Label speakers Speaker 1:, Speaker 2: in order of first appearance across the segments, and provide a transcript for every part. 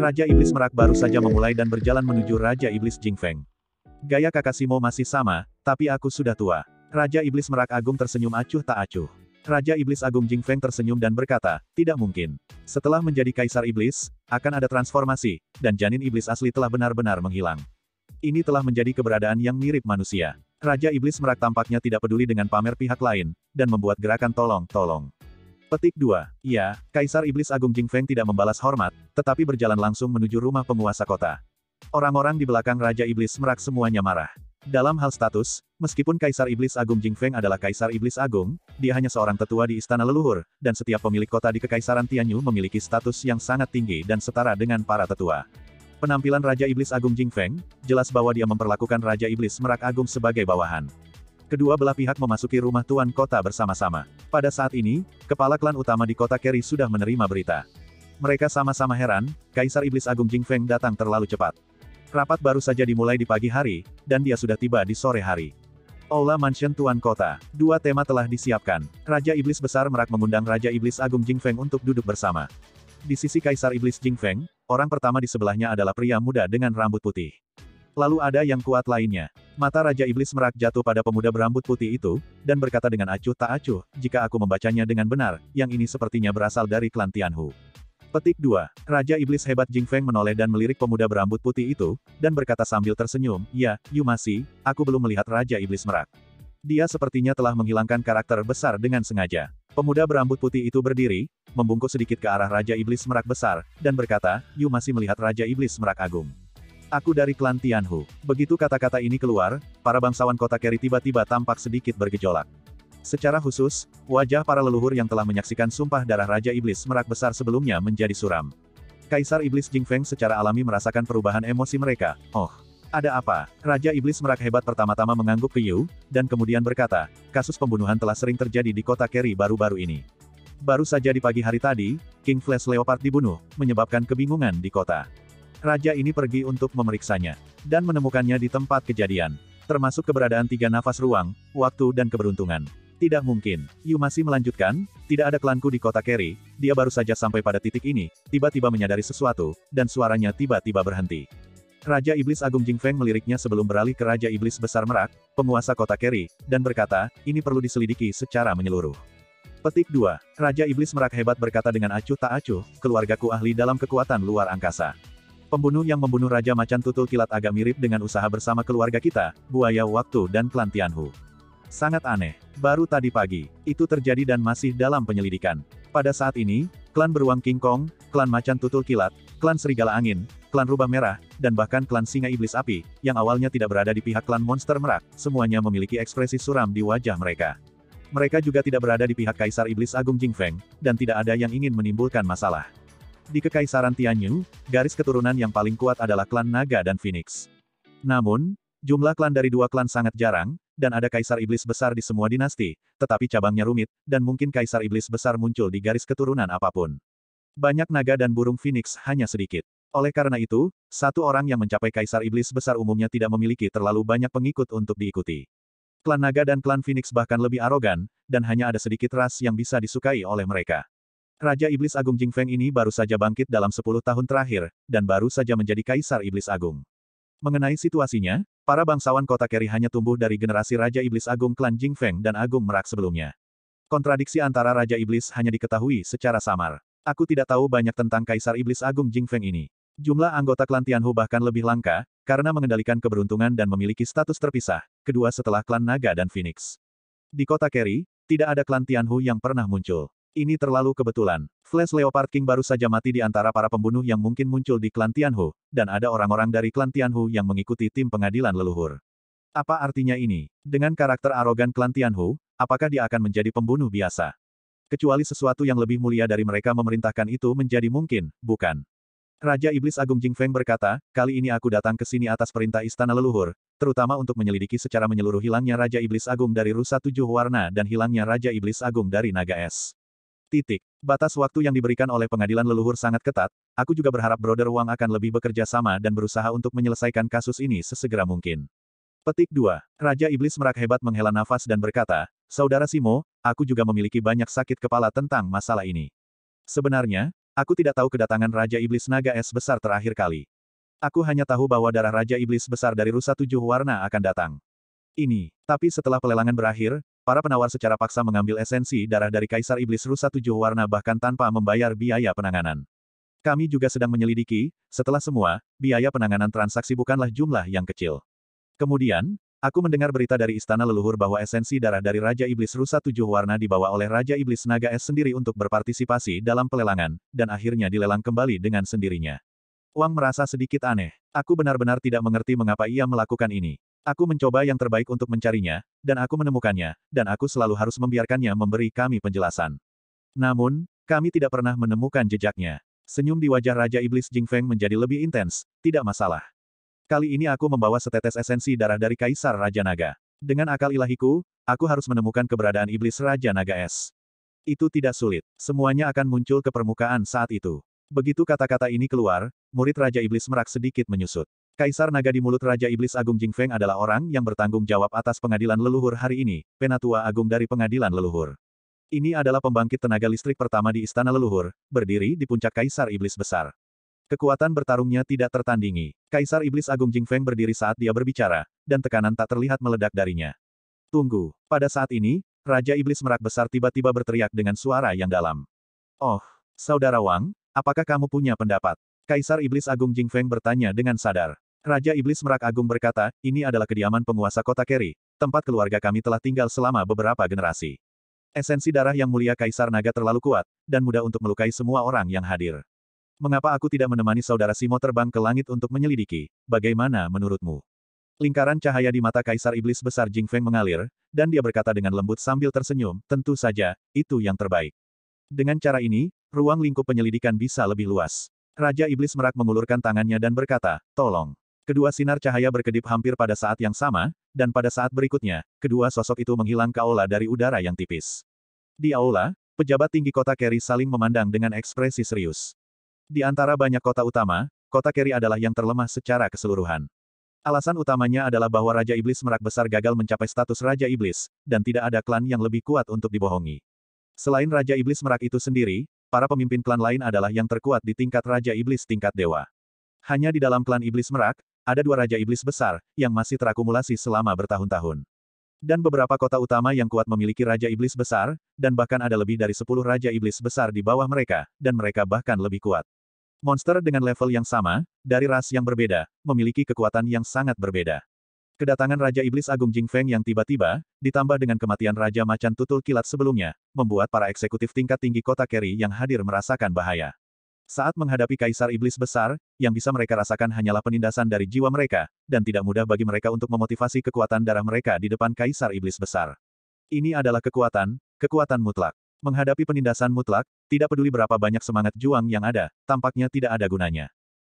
Speaker 1: Raja Iblis Merak baru saja memulai dan berjalan menuju Raja Iblis Jingfeng. Gaya kakak Simo masih sama, tapi aku sudah tua. Raja Iblis Merak Agung tersenyum acuh tak acuh. Raja Iblis Agung Jingfeng tersenyum dan berkata, tidak mungkin. Setelah menjadi Kaisar Iblis, akan ada transformasi, dan janin iblis asli telah benar-benar menghilang. Ini telah menjadi keberadaan yang mirip manusia. Raja Iblis Merak tampaknya tidak peduli dengan pamer pihak lain, dan membuat gerakan tolong-tolong. Petik 2. Ya, Kaisar Iblis Agung Jingfeng tidak membalas hormat, tetapi berjalan langsung menuju rumah penguasa kota. Orang-orang di belakang Raja Iblis Merak semuanya marah. Dalam hal status, meskipun Kaisar Iblis Agung Jingfeng adalah Kaisar Iblis Agung, dia hanya seorang tetua di istana leluhur, dan setiap pemilik kota di Kekaisaran Tianyu memiliki status yang sangat tinggi dan setara dengan para tetua. Penampilan Raja Iblis Agung Jingfeng, jelas bahwa dia memperlakukan Raja Iblis Merak Agung sebagai bawahan. Kedua belah pihak memasuki rumah tuan kota bersama-sama. Pada saat ini, kepala klan utama di kota Keri sudah menerima berita. Mereka sama-sama heran, Kaisar Iblis Agung Jingfeng datang terlalu cepat. Rapat baru saja dimulai di pagi hari, dan dia sudah tiba di sore hari. Aula Mansion Tuan Kota. Dua tema telah disiapkan. Raja Iblis Besar Merak mengundang Raja Iblis Agung Jingfeng untuk duduk bersama. Di sisi Kaisar Iblis Jingfeng, orang pertama di sebelahnya adalah pria muda dengan rambut putih. Lalu ada yang kuat lainnya. Mata Raja Iblis Merak jatuh pada pemuda berambut putih itu, dan berkata dengan acuh tak acuh, jika aku membacanya dengan benar, yang ini sepertinya berasal dari klan Tianhu. Petik 2. Raja Iblis Hebat Jingfeng menoleh dan melirik pemuda berambut putih itu, dan berkata sambil tersenyum, ya, Yumasi, aku belum melihat Raja Iblis Merak. Dia sepertinya telah menghilangkan karakter besar dengan sengaja. Pemuda berambut putih itu berdiri, membungkuk sedikit ke arah Raja Iblis Merak Besar, dan berkata, Yumasi melihat Raja Iblis Merak Agung. Aku dari klan Tianhu. Begitu kata-kata ini keluar, para bangsawan kota Keri tiba-tiba tampak sedikit bergejolak. Secara khusus, wajah para leluhur yang telah menyaksikan sumpah darah Raja Iblis Merak Besar sebelumnya menjadi suram. Kaisar Iblis Jingfeng secara alami merasakan perubahan emosi mereka. Oh, ada apa? Raja Iblis Merak Hebat pertama-tama mengangguk ke Yu, dan kemudian berkata, kasus pembunuhan telah sering terjadi di kota Keri baru-baru ini. Baru saja di pagi hari tadi, King Flash Leopard dibunuh, menyebabkan kebingungan di kota. Raja ini pergi untuk memeriksanya, dan menemukannya di tempat kejadian, termasuk keberadaan tiga nafas ruang, waktu dan keberuntungan. Tidak mungkin. Yu masih melanjutkan, tidak ada klanku di kota Keri, dia baru saja sampai pada titik ini, tiba-tiba menyadari sesuatu, dan suaranya tiba-tiba berhenti. Raja Iblis Agung Jingfeng meliriknya sebelum beralih ke Raja Iblis Besar Merak, penguasa kota Keri, dan berkata, ini perlu diselidiki secara menyeluruh. Petik 2. Raja Iblis Merak Hebat berkata dengan acuh tak acuh, keluargaku ahli dalam kekuatan luar angkasa. Pembunuh yang membunuh Raja Macan Tutul Kilat agak mirip dengan usaha bersama keluarga kita, Buaya Waktu dan klan Tianhu. Sangat aneh. Baru tadi pagi, itu terjadi dan masih dalam penyelidikan. Pada saat ini, klan Beruang King Kong, klan Macan Tutul Kilat, klan Serigala Angin, klan Rubah Merah, dan bahkan klan Singa Iblis Api, yang awalnya tidak berada di pihak klan Monster Merak, semuanya memiliki ekspresi suram di wajah mereka. Mereka juga tidak berada di pihak Kaisar Iblis Agung Jingfeng, dan tidak ada yang ingin menimbulkan masalah. Di Kekaisaran Tianyu, garis keturunan yang paling kuat adalah klan Naga dan Phoenix. Namun, jumlah klan dari dua klan sangat jarang, dan ada Kaisar Iblis Besar di semua dinasti, tetapi cabangnya rumit, dan mungkin Kaisar Iblis Besar muncul di garis keturunan apapun. Banyak naga dan burung Phoenix hanya sedikit. Oleh karena itu, satu orang yang mencapai Kaisar Iblis Besar umumnya tidak memiliki terlalu banyak pengikut untuk diikuti. Klan Naga dan klan Phoenix bahkan lebih arogan, dan hanya ada sedikit ras yang bisa disukai oleh mereka. Raja Iblis Agung Jingfeng ini baru saja bangkit dalam 10 tahun terakhir, dan baru saja menjadi Kaisar Iblis Agung. Mengenai situasinya, para bangsawan kota Keri hanya tumbuh dari generasi Raja Iblis Agung klan Jingfeng dan Agung Merak sebelumnya. Kontradiksi antara Raja Iblis hanya diketahui secara samar. Aku tidak tahu banyak tentang Kaisar Iblis Agung Jingfeng ini. Jumlah anggota klan Tianhu bahkan lebih langka, karena mengendalikan keberuntungan dan memiliki status terpisah, kedua setelah klan Naga dan Phoenix. Di kota Keri, tidak ada klan Tianhu yang pernah muncul. Ini terlalu kebetulan. Flash Leopard King baru saja mati di antara para pembunuh yang mungkin muncul di klan Tianhu, dan ada orang-orang dari klan Tianhu yang mengikuti tim pengadilan leluhur. Apa artinya ini? Dengan karakter arogan klan Tianhu, apakah dia akan menjadi pembunuh biasa? Kecuali sesuatu yang lebih mulia dari mereka memerintahkan itu menjadi mungkin, bukan? Raja Iblis Agung Jingfeng berkata, kali ini aku datang ke sini atas perintah istana leluhur, terutama untuk menyelidiki secara menyeluruh hilangnya Raja Iblis Agung dari Rusa Tujuh Warna dan hilangnya Raja Iblis Agung dari Naga Es. Batas waktu yang diberikan oleh pengadilan leluhur sangat ketat, aku juga berharap Brother Wang akan lebih bekerja sama dan berusaha untuk menyelesaikan kasus ini sesegera mungkin. Petik 2. Raja Iblis Merak Hebat menghela nafas dan berkata, Saudara Simo, aku juga memiliki banyak sakit kepala tentang masalah ini. Sebenarnya, Aku tidak tahu kedatangan Raja Iblis Naga Es besar terakhir kali. Aku hanya tahu bahwa darah Raja Iblis besar dari rusa 7 warna akan datang. Tapi setelah pelelangan berakhir, para penawar secara paksa mengambil esensi darah dari Kaisar Iblis rusa 7 warna bahkan tanpa membayar biaya penanganan. Kami juga sedang menyelidiki, setelah semua, biaya penanganan transaksi bukanlah jumlah yang kecil. Kemudian, aku mendengar berita dari Istana Leluhur bahwa esensi darah dari Raja Iblis rusa 7 warna dibawa oleh Raja Iblis Naga Es sendiri untuk berpartisipasi dalam pelelangan, dan akhirnya dilelang kembali dengan sendirinya. Wang merasa sedikit aneh. Aku benar-benar tidak mengerti mengapa ia melakukan ini. Aku mencoba yang terbaik untuk mencarinya, dan aku menemukannya, dan aku selalu harus membiarkannya memberi kami penjelasan. Namun, kami tidak pernah menemukan jejaknya. Senyum di wajah Raja Iblis Jingfeng menjadi lebih intens, tidak masalah. Kali ini aku membawa setetes esensi darah dari Kaisar Raja Naga. Dengan akal ilahiku, aku harus menemukan keberadaan Iblis Raja Naga Es. Itu tidak sulit. Semuanya akan muncul ke permukaan saat itu. Begitu kata-kata ini keluar, murid Raja Iblis Merak sedikit menyusut. Kaisar Naga di mulut Raja Iblis Agung Jingfeng adalah orang yang bertanggung jawab atas pengadilan leluhur hari ini, Penatua Agung dari pengadilan leluhur. Ini adalah pembangkit tenaga listrik pertama di Istana Leluhur, berdiri di puncak Kaisar Iblis Besar. Kekuatan bertarungnya tidak tertandingi. Kaisar Iblis Agung Jingfeng berdiri saat dia berbicara, dan tekanan tak terlihat meledak darinya. Tunggu. Pada saat ini, Raja Iblis Merak Besar tiba-tiba berteriak dengan suara yang dalam. Oh, Saudara Wang, apakah kamu punya pendapat? Kaisar Iblis Agung Jingfeng bertanya dengan sadar. Raja Iblis Merak Agung berkata, ini adalah kediaman penguasa kota Keri, tempat keluarga kami telah tinggal selama beberapa generasi. Esensi darah yang mulia Kaisar Naga terlalu kuat, dan mudah untuk melukai semua orang yang hadir. Mengapa aku tidak menemani saudara Simo terbang ke langit untuk menyelidiki? Bagaimana menurutmu? Lingkaran cahaya di mata Kaisar Iblis Besar Jingfeng mengalir, dan dia berkata dengan lembut sambil tersenyum, tentu saja, itu yang terbaik. Dengan cara ini, ruang lingkup penyelidikan bisa lebih luas. Raja Iblis Merak mengulurkan tangannya dan berkata, tolong. Kedua sinar cahaya berkedip hampir pada saat yang sama, dan pada saat berikutnya, kedua sosok itu menghilang ke aula dari udara yang tipis. Di aula, pejabat tinggi kota Keri saling memandang dengan ekspresi serius. Di antara banyak kota utama, kota Keri adalah yang terlemah secara keseluruhan. Alasan utamanya adalah bahwa Raja Iblis Merak Besar gagal mencapai status Raja Iblis, dan tidak ada klan yang lebih kuat untuk dibohongi. Selain Raja Iblis Merak itu sendiri, para pemimpin klan lain adalah yang terkuat di tingkat Raja Iblis tingkat dewa. Hanya di dalam klan Iblis Merak, ada 2 Raja Iblis besar, yang masih terakumulasi selama bertahun-tahun. Dan beberapa kota utama yang kuat memiliki Raja Iblis besar, dan bahkan ada lebih dari 10 Raja Iblis besar di bawah mereka, dan mereka bahkan lebih kuat. Monster dengan level yang sama, dari ras yang berbeda, memiliki kekuatan yang sangat berbeda. Kedatangan Raja Iblis Agung Jingfeng yang tiba-tiba, ditambah dengan kematian Raja Macan Tutul Kilat sebelumnya, membuat para eksekutif tingkat tinggi kota Keri yang hadir merasakan bahaya. Saat menghadapi Kaisar Iblis Besar, yang bisa mereka rasakan hanyalah penindasan dari jiwa mereka, dan tidak mudah bagi mereka untuk memotivasi kekuatan darah mereka di depan Kaisar Iblis Besar. Ini adalah kekuatan mutlak. Menghadapi penindasan mutlak, tidak peduli berapa banyak semangat juang yang ada, tampaknya tidak ada gunanya.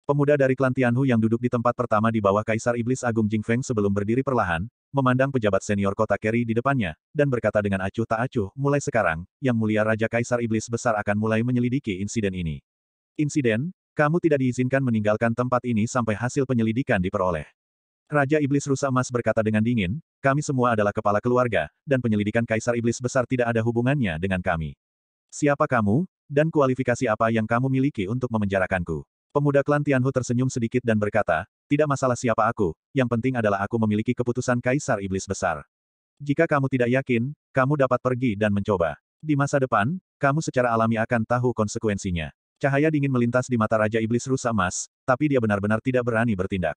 Speaker 1: Pemuda dari klan Tianhu yang duduk di tempat pertama di bawah Kaisar Iblis Agung Jingfeng sebelum berdiri perlahan, memandang pejabat senior kota Keri di depannya, dan berkata dengan acuh tak acuh, mulai sekarang, Yang Mulia Raja Kaisar Iblis Besar akan mulai menyelidiki insiden ini. Insiden, kamu tidak diizinkan meninggalkan tempat ini sampai hasil penyelidikan diperoleh. Raja Iblis Rusa Emas berkata dengan dingin, kami semua adalah kepala keluarga, dan penyelidikan Kaisar Iblis Besar tidak ada hubungannya dengan kami. Siapa kamu, dan kualifikasi apa yang kamu miliki untuk memenjarakanku? Pemuda klan Tianhu tersenyum sedikit dan berkata, tidak masalah siapa aku, yang penting adalah aku memiliki keputusan Kaisar Iblis Besar. Jika kamu tidak yakin, kamu dapat pergi dan mencoba. Di masa depan, kamu secara alami akan tahu konsekuensinya. Cahaya dingin melintas di mata Raja Iblis Rusa Emas, tapi dia benar-benar tidak berani bertindak.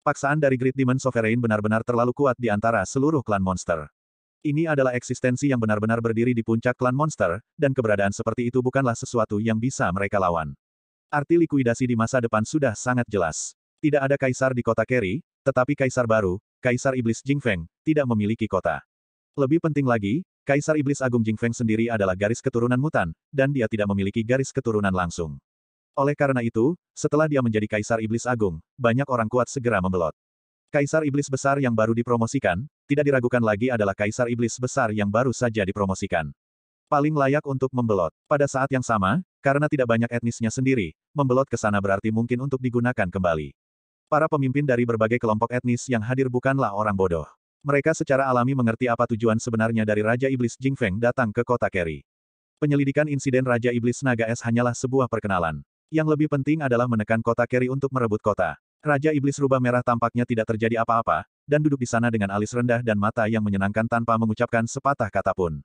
Speaker 1: Paksaan dari Great Demon Sovereign benar-benar terlalu kuat di antara seluruh klan monster. Ini adalah eksistensi yang benar-benar berdiri di puncak klan monster, dan keberadaan seperti itu bukanlah sesuatu yang bisa mereka lawan. Arti likuidasi di masa depan sudah sangat jelas. Tidak ada kaisar di kota Keri, tetapi kaisar baru, Kaisar Iblis Jingfeng, tidak memiliki kota. Lebih penting lagi, Kaisar Iblis Agung Jingfeng sendiri adalah garis keturunan mutan, dan dia tidak memiliki garis keturunan langsung. Oleh karena itu, setelah dia menjadi Kaisar Iblis Agung, banyak orang kuat segera membelot. Kaisar Iblis Besar yang baru dipromosikan, tidak diragukan lagi adalah Kaisar Iblis Besar yang baru saja dipromosikan. Paling layak untuk membelot. Pada saat yang sama, karena tidak banyak etnisnya sendiri, membelot ke sana berarti mungkin untuk digunakan kembali. Para pemimpin dari berbagai kelompok etnis yang hadir bukanlah orang bodoh. Mereka secara alami mengerti apa tujuan sebenarnya dari Raja Iblis Jingfeng datang ke kota Keri. Penyelidikan insiden Raja Iblis Naga Es hanyalah sebuah perkenalan. Yang lebih penting adalah menekan kota Keri untuk merebut kota. Raja Iblis Rubah Merah tampaknya tidak terjadi apa-apa, dan duduk di sana dengan alis rendah dan mata yang menyenangkan tanpa mengucapkan sepatah kata pun.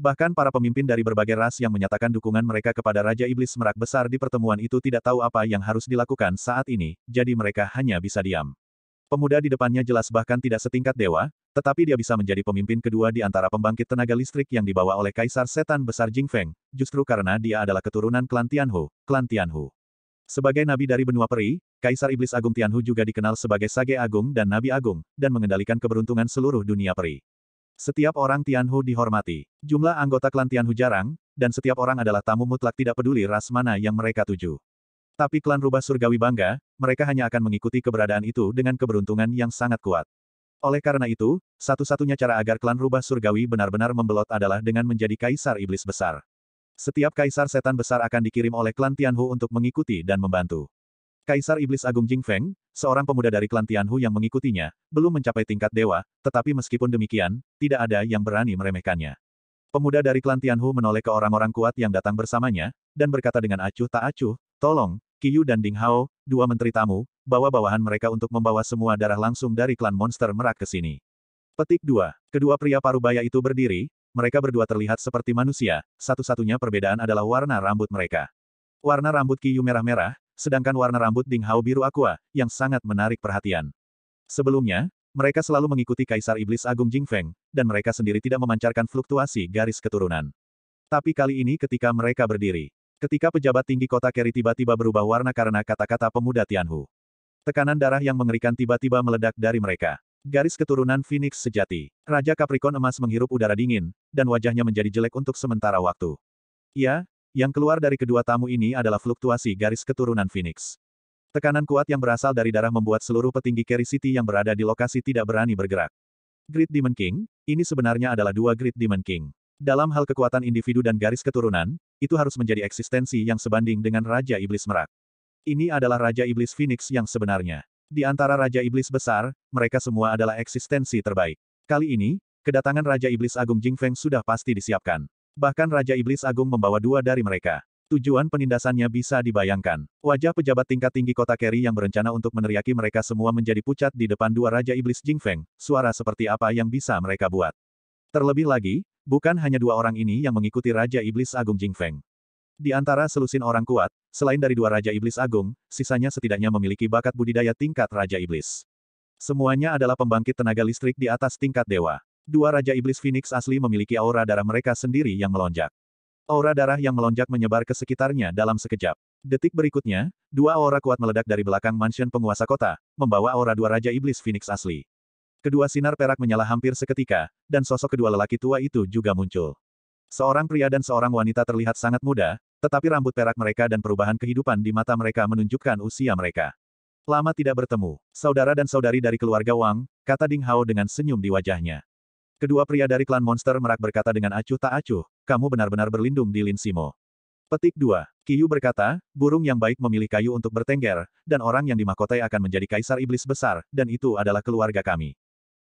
Speaker 1: Bahkan para pemimpin dari berbagai ras yang menyatakan dukungan mereka kepada Raja Iblis Merak Besar di pertemuan itu tidak tahu apa yang harus dilakukan saat ini, jadi mereka hanya bisa diam. Pemuda di depannya jelas bahkan tidak setingkat dewa, tetapi dia bisa menjadi pemimpin kedua di antara pembangkit tenaga listrik yang dibawa oleh Kaisar Setan Besar Jing Feng, justru karena dia adalah keturunan klan Tianhu, klan Tianhu. Sebagai nabi dari benua peri, Kaisar Iblis Agung Tianhu juga dikenal sebagai Sage Agung dan Nabi Agung, dan mengendalikan keberuntungan seluruh dunia peri. Setiap orang Tianhu dihormati. Jumlah anggota klan Tianhu jarang, dan setiap orang adalah tamu mutlak tidak peduli ras mana yang mereka tuju. Tapi klan Rubah Surgawi bangga, mereka hanya akan mengikuti keberadaan itu dengan keberuntungan yang sangat kuat. Oleh karena itu, satu-satunya cara agar klan Rubah Surgawi benar-benar membelot adalah dengan menjadi Kaisar Iblis Besar. Setiap Kaisar Setan Besar akan dikirim oleh klan Tianhu untuk mengikuti dan membantu. Kaisar Iblis Agung Jing Feng, seorang pemuda dari klan Tianhu yang mengikutinya, belum mencapai tingkat dewa, tetapi meskipun demikian, tidak ada yang berani meremehkannya. Pemuda dari klan Tianhu menoleh ke orang-orang kuat yang datang bersamanya, dan berkata dengan acuh tak acuh, "Tolong, Qiyu dan Ding Hao, dua menteri tamu, bawa bawahan mereka untuk membawa semua darah langsung dari klan monster merak ke sini." Petik 2. Kedua pria parubaya itu berdiri, mereka berdua terlihat seperti manusia, satu-satunya perbedaan adalah warna rambut mereka. Warna rambut Qiyu merah-merah, sedangkan warna rambut Ding Hao biru aqua, yang sangat menarik perhatian. Sebelumnya, mereka selalu mengikuti Kaisar Iblis Agung Jing Feng, dan mereka sendiri tidak memancarkan fluktuasi garis keturunan. Tapi kali ini ketika mereka berdiri, ketika pejabat tinggi kota Keri tiba-tiba berubah warna karena kata-kata pemuda Tianhu. Tekanan darah yang mengerikan tiba-tiba meledak dari mereka. Garis keturunan Phoenix sejati. Raja Capricorn emas menghirup udara dingin, dan wajahnya menjadi jelek untuk sementara waktu. Ya, yang keluar dari kedua tamu ini adalah fluktuasi garis keturunan Phoenix. Tekanan kuat yang berasal dari darah membuat seluruh petinggi Keri City yang berada di lokasi tidak berani bergerak. Great Demon King, ini sebenarnya adalah dua Great Demon King. Dalam hal kekuatan individu dan garis keturunan, itu harus menjadi eksistensi yang sebanding dengan Raja Iblis Merak. Ini adalah Raja Iblis Phoenix yang sebenarnya. Di antara Raja Iblis besar, mereka semua adalah eksistensi terbaik. Kali ini, kedatangan Raja Iblis Agung Jing Feng sudah pasti disiapkan. Bahkan Raja Iblis Agung membawa dua dari mereka. Tujuan penindasannya bisa dibayangkan. Wajah pejabat tingkat tinggi kota Keri yang berencana untuk meneriaki mereka semua menjadi pucat di depan dua Raja Iblis Jing Feng. Suara seperti apa yang bisa mereka buat? Terlebih lagi, bukan hanya dua orang ini yang mengikuti Raja Iblis Agung Jing Feng. Di antara selusin orang kuat, selain dari dua Raja Iblis Agung, sisanya setidaknya memiliki bakat budidaya tingkat Raja Iblis. Semuanya adalah pembangkit tenaga listrik di atas tingkat dewa. Dua Raja Iblis Phoenix asli memiliki aura darah mereka sendiri yang melonjak. Aura darah yang melonjak menyebar ke sekitarnya dalam sekejap. Detik berikutnya, dua aura kuat meledak dari belakang mansion penguasa kota, membawa aura dua Raja Iblis Phoenix asli. Kedua sinar perak menyala hampir seketika, dan sosok kedua lelaki tua itu juga muncul. Seorang pria dan seorang wanita terlihat sangat muda, tetapi rambut perak mereka dan perubahan kehidupan di mata mereka menunjukkan usia mereka. Lama tidak bertemu, saudara dan saudari dari keluarga Wang, kata Ding Hao dengan senyum di wajahnya. Kedua pria dari klan monster merak berkata dengan acuh tak acuh, kamu benar-benar berlindung di Lin Simo. Petik 2. Qiyu berkata, burung yang baik memilih kayu untuk bertengger, dan orang yang dimahkotai akan menjadi kaisar iblis besar, dan itu adalah keluarga kami.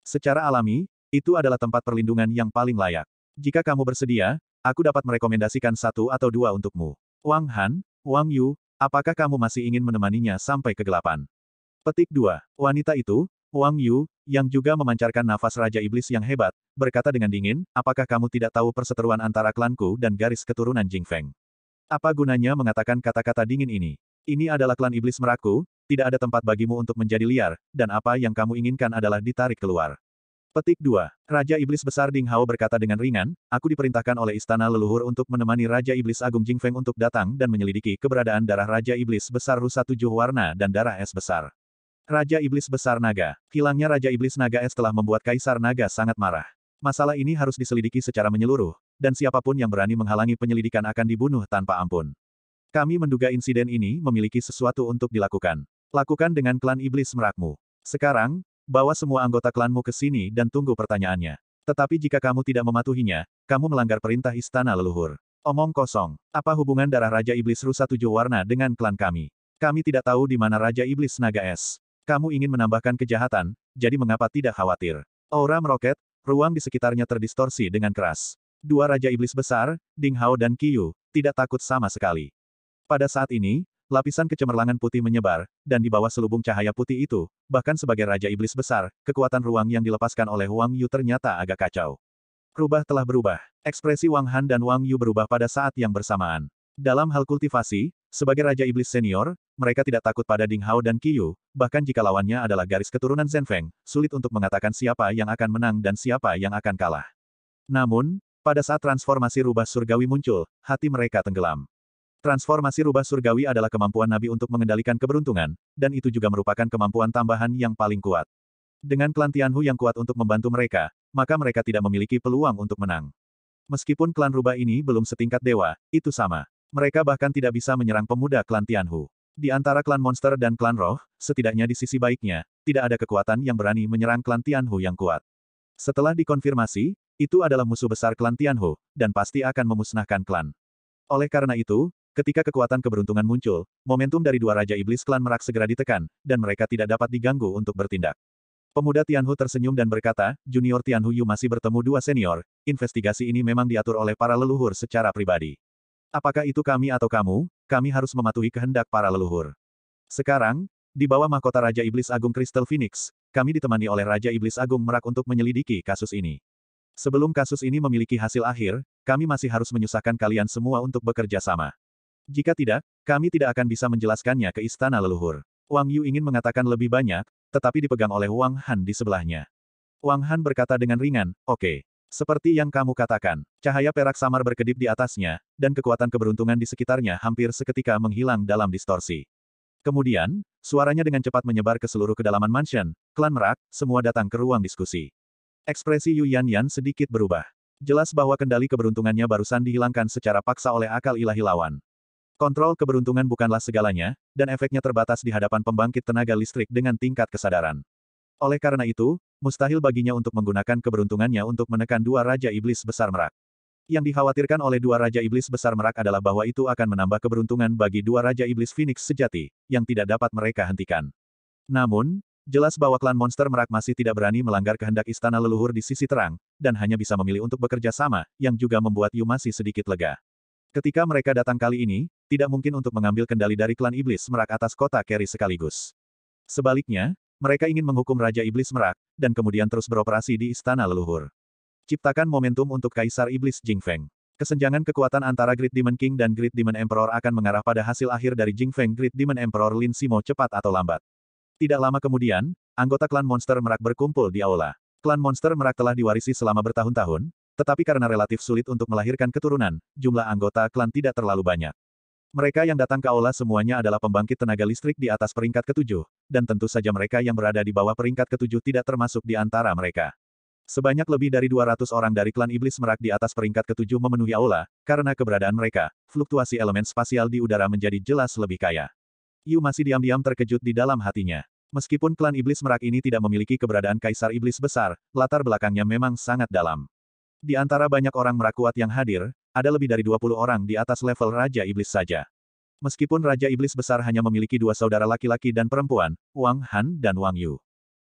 Speaker 1: Secara alami, itu adalah tempat perlindungan yang paling layak. Jika kamu bersedia, aku dapat merekomendasikan satu atau dua untukmu. Wang Han, Wang Yu, apakah kamu masih ingin menemaninya sampai kegelapan? Petik 2. Wanita itu, Wang Yu, yang juga memancarkan nafas Raja Iblis yang hebat, berkata dengan dingin, apakah kamu tidak tahu perseteruan antara klanku dan garis keturunan Jing Feng? Apa gunanya mengatakan kata-kata dingin ini? Ini adalah klan Iblis Merakku, tidak ada tempat bagimu untuk menjadi liar, dan apa yang kamu inginkan adalah ditarik keluar. Petik 2. Raja Iblis Besar Ding Hao berkata dengan ringan, aku diperintahkan oleh Istana Leluhur untuk menemani Raja Iblis Agung Jing Feng untuk datang dan menyelidiki keberadaan darah Raja Iblis Besar Rusa 7 warna dan darah es besar. Raja Iblis Besar Naga. Hilangnya Raja Iblis Naga Es telah membuat Kaisar Naga sangat marah. Masalah ini harus diselidiki secara menyeluruh, dan siapapun yang berani menghalangi penyelidikan akan dibunuh tanpa ampun. Kami menduga insiden ini memiliki sesuatu untuk dilakukan. Lakukan dengan klan Iblis Merakmu. Sekarang, bawa semua anggota klanmu ke sini dan tunggu pertanyaannya. Tetapi jika kamu tidak mematuhinya, kamu melanggar perintah Istana Leluhur. Omong kosong. Apa hubungan darah Raja Iblis Rusa 7 warna dengan klan kami? Kami tidak tahu di mana Raja Iblis Naga Es. Kamu ingin menambahkan kejahatan, jadi mengapa tidak khawatir? Aura meroket, ruang di sekitarnya terdistorsi dengan keras. Dua Raja Iblis besar, Ding Hao dan Qiyu, tidak takut sama sekali. Pada saat ini, lapisan kecemerlangan putih menyebar, dan di bawah selubung cahaya putih itu, bahkan sebagai Raja Iblis besar, kekuatan ruang yang dilepaskan oleh Wang Yu ternyata agak kacau. Rubah telah berubah. Ekspresi Wang Han dan Wang Yu berubah pada saat yang bersamaan. Dalam hal kultivasi, sebagai Raja Iblis senior, mereka tidak takut pada Ding Hao dan Qiyu, bahkan jika lawannya adalah garis keturunan Zhenfeng, sulit untuk mengatakan siapa yang akan menang dan siapa yang akan kalah. Namun, pada saat transformasi rubah surgawi muncul, hati mereka tenggelam. Transformasi rubah surgawi adalah kemampuan Nabi untuk mengendalikan keberuntungan, dan itu juga merupakan kemampuan tambahan yang paling kuat. Dengan klan Tianhu yang kuat untuk membantu mereka, maka mereka tidak memiliki peluang untuk menang. Meskipun klan rubah ini belum setingkat dewa, itu sama. Mereka bahkan tidak bisa menyerang pemuda klan Tianhu. Di antara klan monster dan klan roh, setidaknya di sisi baiknya, tidak ada kekuatan yang berani menyerang klan Tianhu yang kuat. Setelah dikonfirmasi, itu adalah musuh besar klan Tianhu, dan pasti akan memusnahkan klan. Oleh karena itu, ketika kekuatan keberuntungan muncul, momentum dari dua Raja Iblis klan Merak segera ditekan, dan mereka tidak dapat diganggu untuk bertindak. Pemuda Tianhu tersenyum dan berkata, Junior Tianhu Yu masih bertemu dua senior, investigasi ini memang diatur oleh para leluhur secara pribadi. Apakah itu kami atau kamu, kami harus mematuhi kehendak para leluhur. Sekarang, di bawah mahkota Raja Iblis Agung Crystal Phoenix, kami ditemani oleh Raja Iblis Agung Merak untuk menyelidiki kasus ini. Sebelum kasus ini memiliki hasil akhir, kami masih harus menyusahkan kalian semua untuk bekerja sama. Jika tidak, kami tidak akan bisa menjelaskannya ke istana leluhur. Wang Yu ingin mengatakan lebih banyak, tetapi dipegang oleh Wang Han di sebelahnya. Wang Han berkata dengan ringan, oke. Seperti yang kamu katakan, cahaya perak samar berkedip di atasnya, dan kekuatan keberuntungan di sekitarnya hampir seketika menghilang dalam distorsi. Kemudian, suaranya dengan cepat menyebar ke seluruh kedalaman mansion, klan Merak, semua datang ke ruang diskusi. Ekspresi Yu Yanyan sedikit berubah. Jelas bahwa kendali keberuntungannya barusan dihilangkan secara paksa oleh akal ilahi lawan. Kontrol keberuntungan bukanlah segalanya, dan efeknya terbatas di hadapan pembangkit tenaga listrik dengan tingkat kesadaran. Oleh karena itu, mustahil baginya untuk menggunakan keberuntungannya untuk menekan dua Raja Iblis besar Merak. Yang dikhawatirkan oleh dua Raja Iblis besar Merak adalah bahwa itu akan menambah keberuntungan bagi dua Raja Iblis Phoenix sejati, yang tidak dapat mereka hentikan. Namun, jelas bahwa klan monster Merak masih tidak berani melanggar kehendak istana leluhur di sisi terang, dan hanya bisa memilih untuk bekerja sama, yang juga membuat Yu masih sedikit lega. Ketika mereka datang kali ini, tidak mungkin untuk mengambil kendali dari klan Iblis Merak atas kota Kerry sekaligus. Sebaliknya, mereka ingin menghukum Raja Iblis Merak, dan kemudian terus beroperasi di istana leluhur. Ciptakan momentum untuk Kaisar Iblis Jingfeng. Kesenjangan kekuatan antara Great Demon King dan Great Demon Emperor akan mengarah pada hasil akhir dari Jingfeng Great Demon Emperor Lin Simo cepat atau lambat. Tidak lama kemudian, anggota klan monster Merak berkumpul di aula. Klan monster Merak telah diwarisi selama bertahun-tahun, tetapi karena relatif sulit untuk melahirkan keturunan, jumlah anggota klan tidak terlalu banyak. Mereka yang datang ke aula semuanya adalah pembangkit tenaga listrik di atas peringkat ketujuh, dan tentu saja mereka yang berada di bawah peringkat ketujuh tidak termasuk di antara mereka. Sebanyak lebih dari 200 orang dari klan Iblis Merak di atas peringkat ketujuh memenuhi aula, karena keberadaan mereka, fluktuasi elemen spasial di udara menjadi jelas lebih kaya. Yu masih diam-diam terkejut di dalam hatinya. Meskipun klan Iblis Merak ini tidak memiliki keberadaan Kaisar Iblis besar, latar belakangnya memang sangat dalam. Di antara banyak orang Merak kuat yang hadir, ada lebih dari 20 orang di atas level Raja Iblis saja. Meskipun Raja Iblis besar hanya memiliki dua saudara laki-laki dan perempuan, Wang Han dan Wang Yu.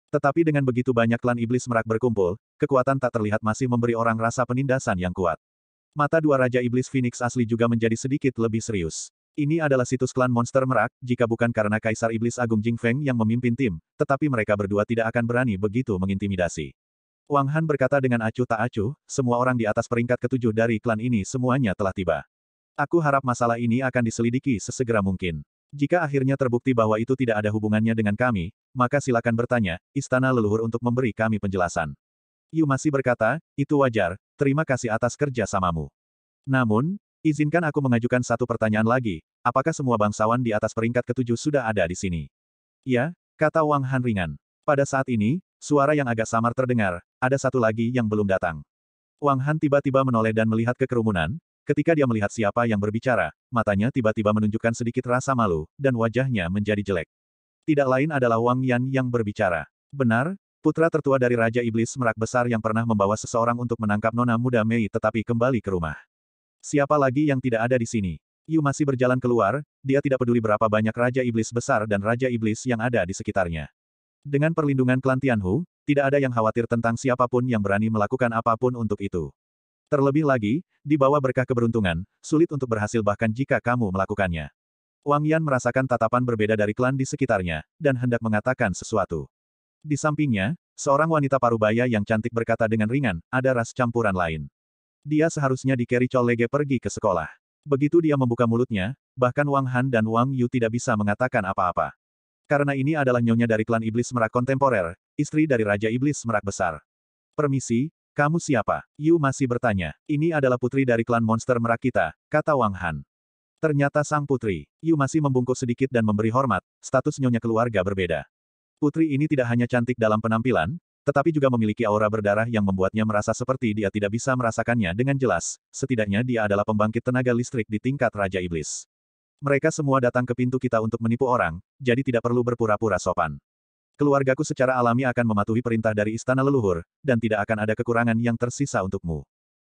Speaker 1: Tetapi dengan begitu banyak klan Iblis Merak berkumpul, kekuatan tak terlihat masih memberi orang rasa penindasan yang kuat. Mata dua Raja Iblis Phoenix asli juga menjadi sedikit lebih serius. Ini adalah situs klan monster Merak, jika bukan karena Kaisar Iblis Agung Jingfeng yang memimpin tim, tetapi mereka berdua tidak akan berani begitu mengintimidasi. Wang Han berkata dengan acuh tak acuh, semua orang di atas peringkat ketujuh dari klan ini semuanya telah tiba. Aku harap masalah ini akan diselidiki sesegera mungkin. Jika akhirnya terbukti bahwa itu tidak ada hubungannya dengan kami, maka silakan bertanya, istana leluhur untuk memberi kami penjelasan. Yu masih berkata, itu wajar, terima kasih atas kerja samamu. Namun, izinkan aku mengajukan satu pertanyaan lagi, apakah semua bangsawan di atas peringkat ketujuh sudah ada di sini? Ya, kata Wang Han ringan. Pada saat ini, suara yang agak samar terdengar, ada satu lagi yang belum datang. Wang Han tiba-tiba menoleh dan melihat ke kerumunan. Ketika dia melihat siapa yang berbicara, matanya tiba-tiba menunjukkan sedikit rasa malu, dan wajahnya menjadi jelek. Tidak lain adalah Wang Yan yang berbicara. Benar, putra tertua dari Raja Iblis Merak besar yang pernah membawa seseorang untuk menangkap nona muda Mei tetapi kembali ke rumah. Siapa lagi yang tidak ada di sini? Yu masih berjalan keluar, dia tidak peduli berapa banyak Raja Iblis besar dan Raja Iblis yang ada di sekitarnya. Dengan perlindungan klan Tianhu, tidak ada yang khawatir tentang siapapun yang berani melakukan apapun untuk itu. Terlebih lagi, di bawah berkah keberuntungan, sulit untuk berhasil bahkan jika kamu melakukannya. Wang Yan merasakan tatapan berbeda dari klan di sekitarnya, dan hendak mengatakan sesuatu. Di sampingnya, seorang wanita parubaya yang cantik berkata dengan ringan, ada ras campuran lain. Dia seharusnya di-carry Colege pergi ke sekolah. Begitu dia membuka mulutnya, bahkan Wang Han dan Wang Yu tidak bisa mengatakan apa-apa. Karena ini adalah nyonya dari klan Iblis Merak kontemporer, istri dari Raja Iblis Merak Besar. Permisi, kamu siapa? Yu masih bertanya. Ini adalah putri dari klan monster merak kita, kata Wang Han. Ternyata sang putri. Yu masih membungkuk sedikit dan memberi hormat, status nyonya keluarga berbeda. Putri ini tidak hanya cantik dalam penampilan, tetapi juga memiliki aura berdarah yang membuatnya merasa seperti dia tidak bisa merasakannya dengan jelas, setidaknya dia adalah pembangkit tenaga listrik di tingkat Raja Iblis. Mereka semua datang ke pintu kita untuk menipu orang, jadi tidak perlu berpura-pura sopan. Keluargaku secara alami akan mematuhi perintah dari istana leluhur, dan tidak akan ada kekurangan yang tersisa untukmu.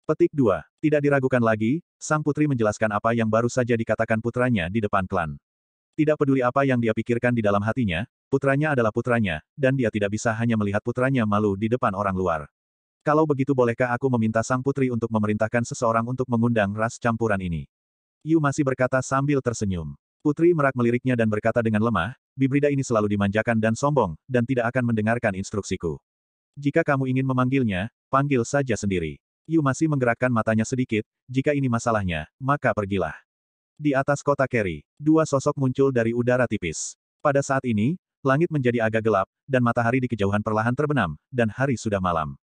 Speaker 1: Petik 2. Tidak diragukan lagi, sang putri menjelaskan apa yang baru saja dikatakan putranya di depan klan. Tidak peduli apa yang dia pikirkan di dalam hatinya, putranya adalah putranya, dan dia tidak bisa hanya melihat putranya malu di depan orang luar. Kalau begitu bolehkah aku meminta sang putri untuk memerintahkan seseorang untuk mengundang ras campuran ini? Yu masih berkata sambil tersenyum. Putri Merak meliriknya dan berkata dengan lemah, Bibrida ini selalu dimanjakan dan sombong, dan tidak akan mendengarkan instruksiku. Jika kamu ingin memanggilnya, panggil saja sendiri. Yu masih menggerakkan matanya sedikit, jika ini masalahnya, maka pergilah. Di atas kota Kerry, dua sosok muncul dari udara tipis. Pada saat ini, langit menjadi agak gelap, dan matahari di kejauhan perlahan terbenam, dan hari sudah malam.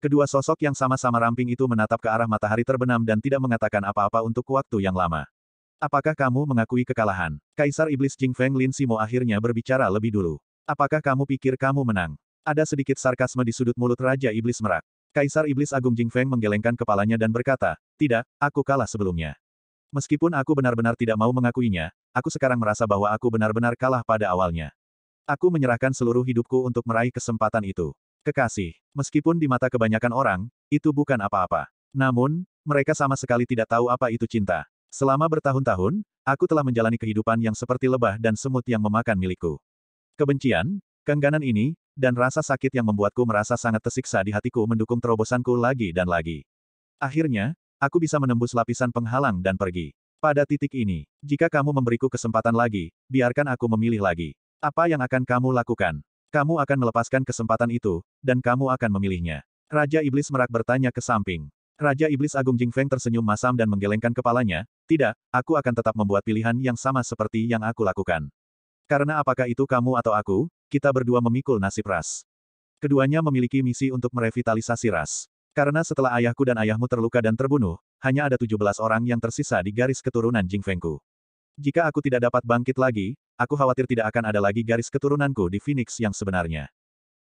Speaker 1: Kedua sosok yang sama-sama ramping itu menatap ke arah matahari terbenam dan tidak mengatakan apa-apa untuk waktu yang lama. Apakah kamu mengakui kekalahan? Kaisar Iblis Jingfeng Lin Simo akhirnya berbicara lebih dulu. Apakah kamu pikir kamu menang? Ada sedikit sarkasme di sudut mulut Raja Iblis Merak. Kaisar Iblis Agung Jingfeng menggelengkan kepalanya dan berkata, tidak, aku kalah sebelumnya. Meskipun aku benar-benar tidak mau mengakuinya, aku sekarang merasa bahwa aku benar-benar kalah pada awalnya. Aku menyerahkan seluruh hidupku untuk meraih kesempatan itu. Kekasih, meskipun di mata kebanyakan orang, itu bukan apa-apa. Namun, mereka sama sekali tidak tahu apa itu cinta. Selama bertahun-tahun, aku telah menjalani kehidupan yang seperti lebah dan semut yang memakan milikku. Kebencian, keengganan ini, dan rasa sakit yang membuatku merasa sangat tersiksa di hatiku mendukung terobosanku lagi dan lagi. Akhirnya, aku bisa menembus lapisan penghalang dan pergi. Pada titik ini, jika kamu memberiku kesempatan lagi, biarkan aku memilih lagi. Apa yang akan kamu lakukan? Kamu akan melepaskan kesempatan itu, dan kamu akan memilihnya. Raja Iblis Merak bertanya ke samping. Raja Iblis Agung Jingfeng tersenyum masam dan menggelengkan kepalanya, tidak, aku akan tetap membuat pilihan yang sama seperti yang aku lakukan. Karena apakah itu kamu atau aku, kita berdua memikul nasib ras. Keduanya memiliki misi untuk merevitalisasi ras. Karena setelah ayahku dan ayahmu terluka dan terbunuh, hanya ada 17 orang yang tersisa di garis keturunan Jingfengku. Jika aku tidak dapat bangkit lagi, aku khawatir tidak akan ada lagi garis keturunanku di Phoenix yang sebenarnya.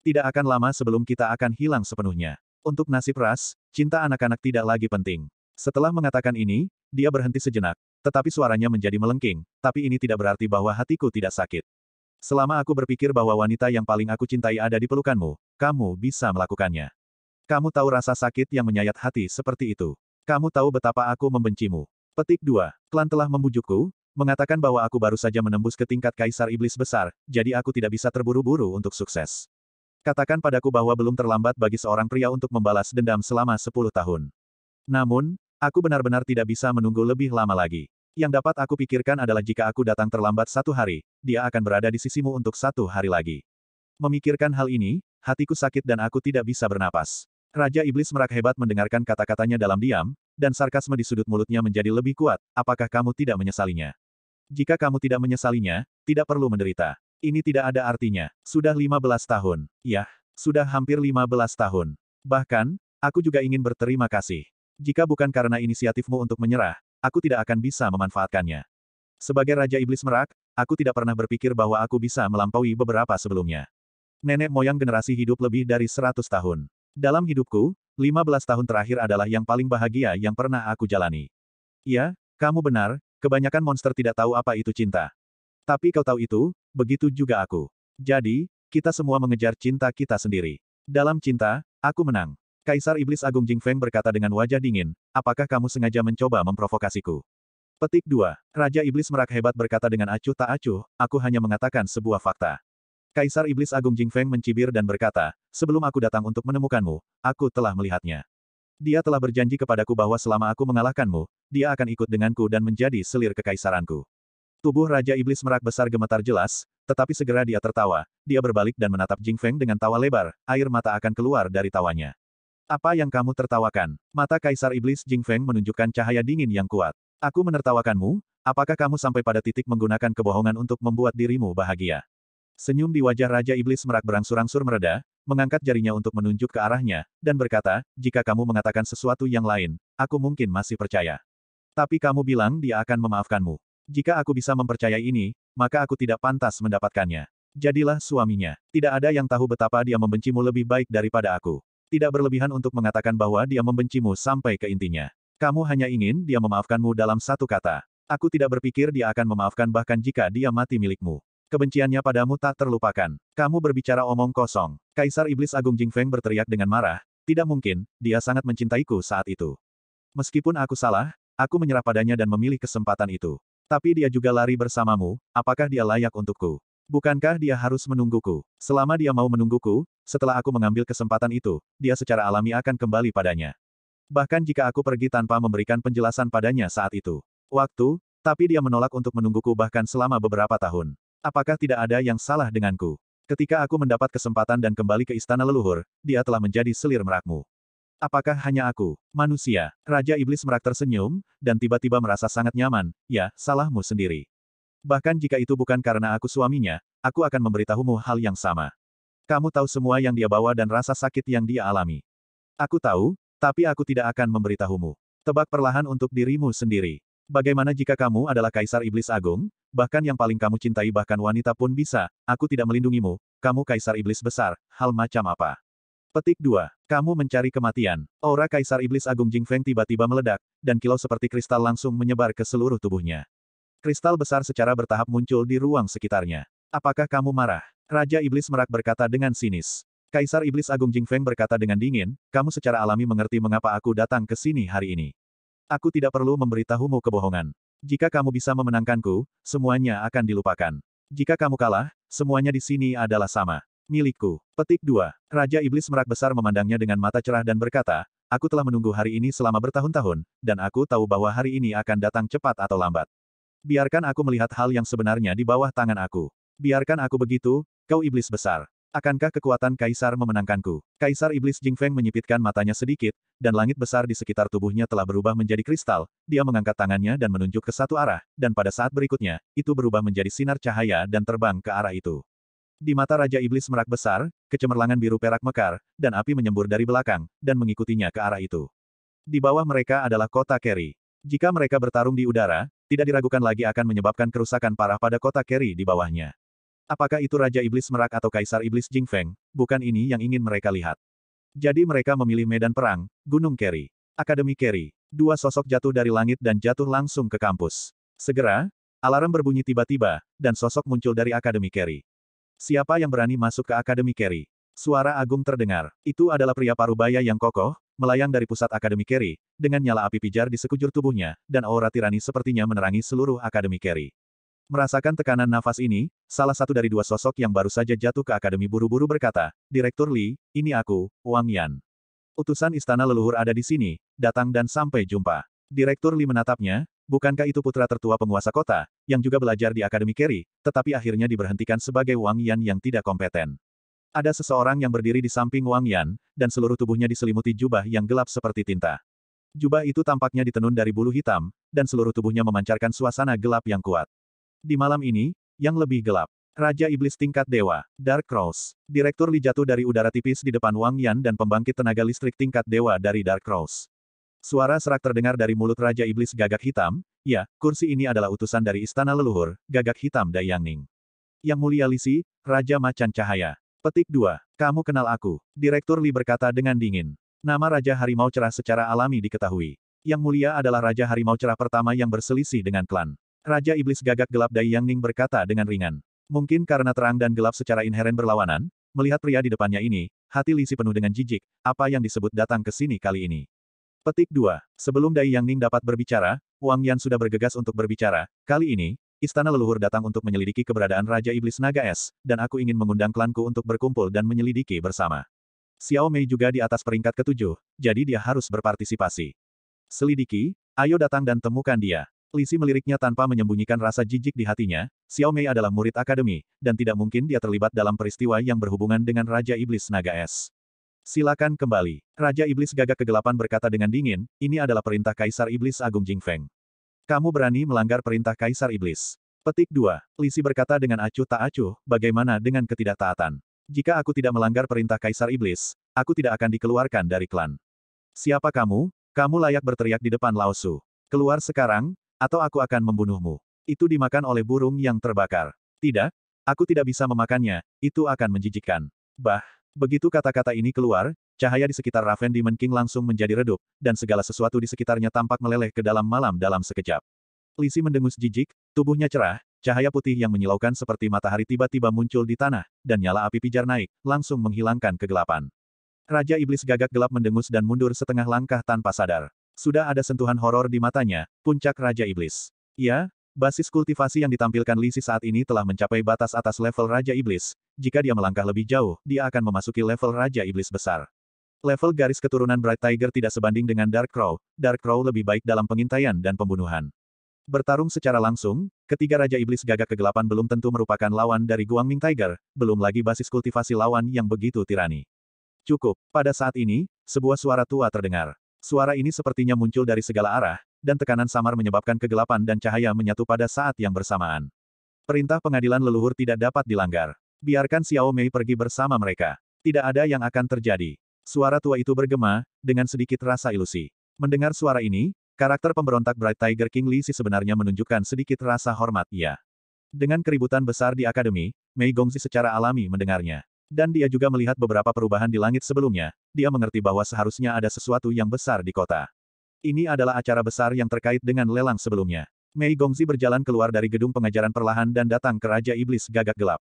Speaker 1: Tidak akan lama sebelum kita akan hilang sepenuhnya. Untuk nasib ras, cinta anak-anak tidak lagi penting. Setelah mengatakan ini, dia berhenti sejenak, tetapi suaranya menjadi melengking, tapi ini tidak berarti bahwa hatiku tidak sakit. Selama aku berpikir bahwa wanita yang paling aku cintai ada di pelukanmu, kamu bisa melakukannya. Kamu tahu rasa sakit yang menyayat hati seperti itu. Kamu tahu betapa aku membencimu. Petik 2. Klan telah membujukku, mengatakan bahwa aku baru saja menembus ke tingkat Kaisar Iblis Besar, jadi aku tidak bisa terburu-buru untuk sukses. Katakan padaku bahwa belum terlambat bagi seorang pria untuk membalas dendam selama 10 tahun. Namun, aku benar-benar tidak bisa menunggu lebih lama lagi. Yang dapat aku pikirkan adalah jika aku datang terlambat 1 hari, dia akan berada di sisimu untuk 1 hari lagi. Memikirkan hal ini, hatiku sakit dan aku tidak bisa bernapas. Raja Iblis Merak hebat mendengarkan kata-katanya dalam diam, dan sarkasme di sudut mulutnya menjadi lebih kuat, apakah kamu tidak menyesalinya? Jika kamu tidak menyesalinya, tidak perlu menderita. Ini tidak ada artinya. Sudah 15 tahun. Yah, sudah hampir 15 tahun. Bahkan, aku juga ingin berterima kasih. Jika bukan karena inisiatifmu untuk menyerah, aku tidak akan bisa memanfaatkannya. Sebagai Raja Iblis Merak, aku tidak pernah berpikir bahwa aku bisa melampaui beberapa sebelumnya. Nenek moyang generasi hidup lebih dari 100 tahun. Dalam hidupku, 15 tahun terakhir adalah yang paling bahagia yang pernah aku jalani. Ya, kamu benar, kebanyakan monster tidak tahu apa itu cinta. Tapi kau tahu itu, begitu juga aku. Jadi, kita semua mengejar cinta kita sendiri. Dalam cinta, aku menang. Kaisar Iblis Agung Jingfeng berkata dengan wajah dingin, apakah kamu sengaja mencoba memprovokasiku? Petik 2. Raja Iblis Merak hebat berkata dengan acuh tak acuh, aku hanya mengatakan sebuah fakta. Kaisar Iblis Agung Jingfeng mencibir dan berkata, sebelum aku datang untuk menemukanmu, aku telah melihatnya. Dia telah berjanji kepadaku bahwa selama aku mengalahkanmu, dia akan ikut denganku dan menjadi selir kekaisaranku. Tubuh Raja Iblis Merak besar gemetar jelas, tetapi segera dia tertawa. Dia berbalik dan menatap Jing Feng dengan tawa lebar, air mata akan keluar dari tawanya. Apa yang kamu tertawakan? Mata Kaisar Iblis Jing Feng menunjukkan cahaya dingin yang kuat. Aku menertawakanmu, apakah kamu sampai pada titik menggunakan kebohongan untuk membuat dirimu bahagia? Senyum di wajah Raja Iblis Merak berangsur-angsur mereda, mengangkat jarinya untuk menunjuk ke arahnya, dan berkata, jika kamu mengatakan sesuatu yang lain, aku mungkin masih percaya. Tapi kamu bilang dia akan memaafkanmu. Jika aku bisa mempercayai ini, maka aku tidak pantas mendapatkannya. Jadilah suaminya. Tidak ada yang tahu betapa dia membencimu lebih baik daripada aku. Tidak berlebihan untuk mengatakan bahwa dia membencimu sampai ke intinya. Kamu hanya ingin dia memaafkanmu dalam satu kata. Aku tidak berpikir dia akan memaafkan bahkan jika dia mati milikmu. Kebenciannya padamu tak terlupakan. Kamu berbicara omong kosong. Kaisar Iblis Agung Jing Feng berteriak dengan marah. Tidak mungkin, dia sangat mencintaiku saat itu. Meskipun aku salah, aku menyerah padanya dan memilih kesempatan itu. Tapi dia juga lari bersamamu, apakah dia layak untukku? Bukankah dia harus menungguku? Selama dia mau menungguku, setelah aku mengambil kesempatan itu, dia secara alami akan kembali padanya. Bahkan jika aku pergi tanpa memberikan penjelasan padanya saat itu. Tapi dia menolak untuk menungguku bahkan selama beberapa tahun. Apakah tidak ada yang salah denganku? Ketika aku mendapat kesempatan dan kembali ke istana leluhur, dia telah menjadi selir merakmu. Apakah hanya aku, manusia? Raja Iblis Merak tersenyum, dan tiba-tiba merasa sangat nyaman. Ya, salahmu sendiri. Bahkan jika itu bukan karena aku suaminya, aku akan memberitahumu hal yang sama. Kamu tahu semua yang dia bawa dan rasa sakit yang dia alami. Aku tahu, tapi aku tidak akan memberitahumu. Tebak perlahan untuk dirimu sendiri. Bagaimana jika kamu adalah Kaisar Iblis Agung? Bahkan yang paling kamu cintai bahkan wanita pun bisa, aku tidak melindungimu, kamu Kaisar Iblis besar, hal macam apa? Petik 2. Kamu mencari kematian. Aura Kaisar Iblis Agung Jing Feng tiba-tiba meledak, dan kilau seperti kristal langsung menyebar ke seluruh tubuhnya. Kristal besar secara bertahap muncul di ruang sekitarnya. Apakah kamu marah? Raja Iblis Merak berkata dengan sinis. Kaisar Iblis Agung Jing Feng berkata dengan dingin, kamu secara alami mengerti mengapa aku datang ke sini hari ini. Aku tidak perlu memberitahumu kebohongan. Jika kamu bisa memenangkanku, semuanya akan dilupakan. Jika kamu kalah, semuanya di sini adalah sama. Milikku. Petik 2. Raja Iblis Merak besar memandangnya dengan mata cerah dan berkata, aku telah menunggu hari ini selama bertahun-tahun, dan aku tahu bahwa hari ini akan datang cepat atau lambat. Biarkan aku melihat hal yang sebenarnya di bawah tangan aku. Biarkan aku begitu, kau iblis besar. Akankah kekuatan Kaisar memenangkanku? Kaisar Iblis Jing Feng menyipitkan matanya sedikit, dan langit besar di sekitar tubuhnya telah berubah menjadi kristal. Dia mengangkat tangannya dan menunjuk ke satu arah, dan pada saat berikutnya, itu berubah menjadi sinar cahaya dan terbang ke arah itu. Di mata Raja Iblis Merak besar, kecemerlangan biru perak mekar, dan api menyembur dari belakang, dan mengikutinya ke arah itu. Di bawah mereka adalah kota Keri. Jika mereka bertarung di udara, tidak diragukan lagi akan menyebabkan kerusakan parah pada kota Keri di bawahnya. Apakah itu Raja Iblis Merak atau Kaisar Iblis Jing Feng? Bukan ini yang ingin mereka lihat. Jadi mereka memilih medan perang, Gunung Keri. Akademi Keri. Dua sosok jatuh dari langit dan jatuh langsung ke kampus. Segera, alarm berbunyi tiba-tiba, dan sosok muncul dari Akademi Keri. Siapa yang berani masuk ke Akademi Keri? Suara agung terdengar. Itu adalah pria parubaya yang kokoh, melayang dari pusat Akademi Keri, dengan nyala api pijar di sekujur tubuhnya, dan aura tirani sepertinya menerangi seluruh Akademi Keri. Merasakan tekanan nafas ini, salah satu dari dua sosok yang baru saja jatuh ke Akademi buru-buru berkata, Direktur Li, ini aku, Wang Yan. Utusan istana leluhur ada di sini, datang dan sampai jumpa. Direktur Li menatapnya, bukankah itu putra tertua penguasa kota, yang juga belajar di Akademi Keri, tetapi akhirnya diberhentikan sebagai Wang Yan yang tidak kompeten. Ada seseorang yang berdiri di samping Wang Yan, dan seluruh tubuhnya diselimuti jubah yang gelap seperti tinta. Jubah itu tampaknya ditenun dari bulu hitam, dan seluruh tubuhnya memancarkan suasana gelap yang kuat. Di malam ini, yang lebih gelap. Raja Iblis tingkat Dewa, Dark Cross. Direktur Li jatuh dari udara tipis di depan Wang Yan dan pembangkit tenaga listrik tingkat Dewa dari Dark Cross. Suara serak terdengar dari mulut Raja Iblis Gagak Hitam, ya, kursi ini adalah utusan dari Istana Leluhur, Gagak Hitam Dai Yangning. Yang mulia Lisi, Raja Macan Cahaya. Petik 2. Kamu kenal aku. Direktur Li berkata dengan dingin. Nama Raja Harimau Cerah secara alami diketahui. Yang mulia adalah Raja Harimau Cerah pertama yang berselisih dengan klan. Raja Iblis Gagak Gelap Dai Yangning berkata dengan ringan. Mungkin karena terang dan gelap secara inheren berlawanan, melihat pria di depannya ini, hati Lisi penuh dengan jijik, apa yang disebut datang ke sini kali ini. Petik 2. Sebelum Dai Yangning dapat berbicara, Wang Yan sudah bergegas untuk berbicara, kali ini, Istana Leluhur datang untuk menyelidiki keberadaan Raja Iblis Naga Es, dan aku ingin mengundang klanku untuk berkumpul dan menyelidiki bersama. Xiao Mei juga di atas peringkat ketujuh, jadi dia harus berpartisipasi. Selidiki, ayo datang dan temukan dia. Li Si meliriknya tanpa menyembunyikan rasa jijik di hatinya. Xiao Mei adalah murid akademi, dan tidak mungkin dia terlibat dalam peristiwa yang berhubungan dengan Raja Iblis Naga Es. Silakan kembali. Raja Iblis Gagak Kegelapan berkata dengan dingin, ini adalah perintah Kaisar Iblis Agung Jingfeng. Kamu berani melanggar perintah Kaisar Iblis. Petik 2. Li Si berkata dengan acuh tak acuh, bagaimana dengan ketidaktaatan? Jika aku tidak melanggar perintah Kaisar Iblis, aku tidak akan dikeluarkan dari klan. Siapa kamu? Kamu layak berteriak di depan Lao Su. Keluar sekarang, atau aku akan membunuhmu. Itu dimakan oleh burung yang terbakar. Tidak, aku tidak bisa memakannya, itu akan menjijikkan. Begitu kata-kata ini keluar, cahaya di sekitar Raven Demon King langsung menjadi redup, dan segala sesuatu di sekitarnya tampak meleleh ke dalam malam dalam sekejap. Li Si mendengus jijik, tubuhnya cerah, cahaya putih yang menyilaukan seperti matahari tiba-tiba muncul di tanah, dan nyala api pijar naik, langsung menghilangkan kegelapan. Raja Iblis Gagak Gelap mendengus dan mundur setengah langkah tanpa sadar. Sudah ada sentuhan horor di matanya, puncak Raja Iblis. Ya, basis kultivasi yang ditampilkan Li Si saat ini telah mencapai batas atas level Raja Iblis. Jika dia melangkah lebih jauh, dia akan memasuki level Raja Iblis besar. Level garis keturunan Bright Tiger tidak sebanding dengan Dark Crow. Dark Crow lebih baik dalam pengintaian dan pembunuhan. Bertarung secara langsung, ketiga Raja Iblis Gagak Kegelapan belum tentu merupakan lawan dari Guangming Tiger, belum lagi basis kultivasi lawan yang begitu tirani. Cukup. Pada saat ini, sebuah suara tua terdengar. Suara ini sepertinya muncul dari segala arah, dan tekanan samar menyebabkan kegelapan dan cahaya menyatu pada saat yang bersamaan. Perintah pengadilan leluhur tidak dapat dilanggar. Biarkan Xiao Mei pergi bersama mereka. Tidak ada yang akan terjadi. Suara tua itu bergema, dengan sedikit rasa ilusi. Mendengar suara ini, karakter pemberontak Bright Tiger King Li Si sebenarnya menunjukkan sedikit rasa hormat ia. Dengan keributan besar di akademi, Mei Gongzi secara alami mendengarnya. Dan dia juga melihat beberapa perubahan di langit sebelumnya, dia mengerti bahwa seharusnya ada sesuatu yang besar di kota. Ini adalah acara besar yang terkait dengan lelang sebelumnya. Mei Gongzi berjalan keluar dari gedung pengajaran perlahan dan datang ke Raja Iblis Gagak Gelap.